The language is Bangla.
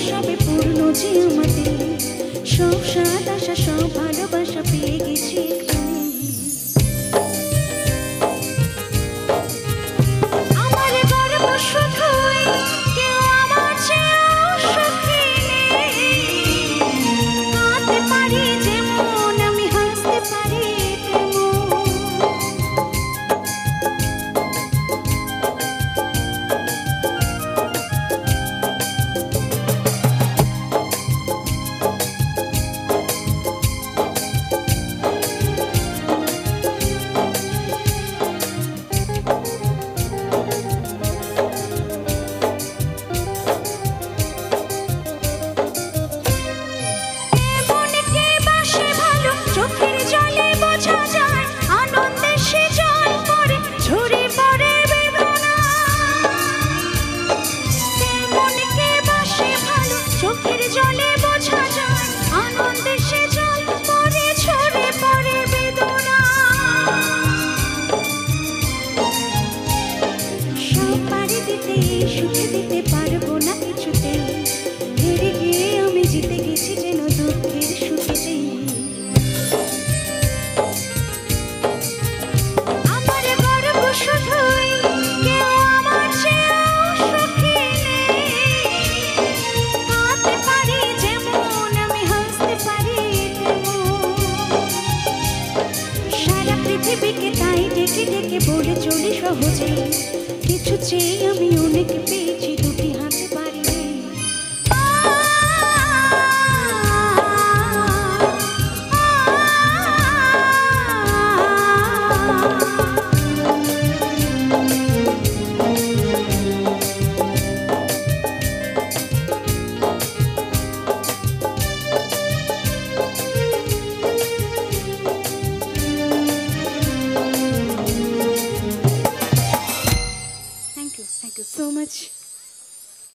সবে পূর্ণ যে আমাদের সব স্বাদ আশা সব ভালোবাসা পেয়ে গেছি এখানে। আমার গর্ব শুধুই কেউ আমার চেয়েও সুখী নেই। কাঁদতে পারি যেমন আমি হাসতে পারি তেমন। চোখের জলে বোঝা যায় আনন্দে সে জল পড়ে ঝরে পড়ে বেদনা। মনকে বাসে ভালো চোখের জলে বোঝা যায় আনন্দে সে জল পড়ে ঝরে পড়ে বেদনা। সব পারি দিতে সুখে দিতে পারবো না কিছুতে। হেরে গিয়ে আমি জিতে গেছি যেন দুঃখের সুখেতে। পৃথিবীকে তাই ডেকে ডেকে বলে চলি সহজে কিছু চেয়ে আমি অনেক পেয়েছি দুটি হাতে পারি। Thank you so much.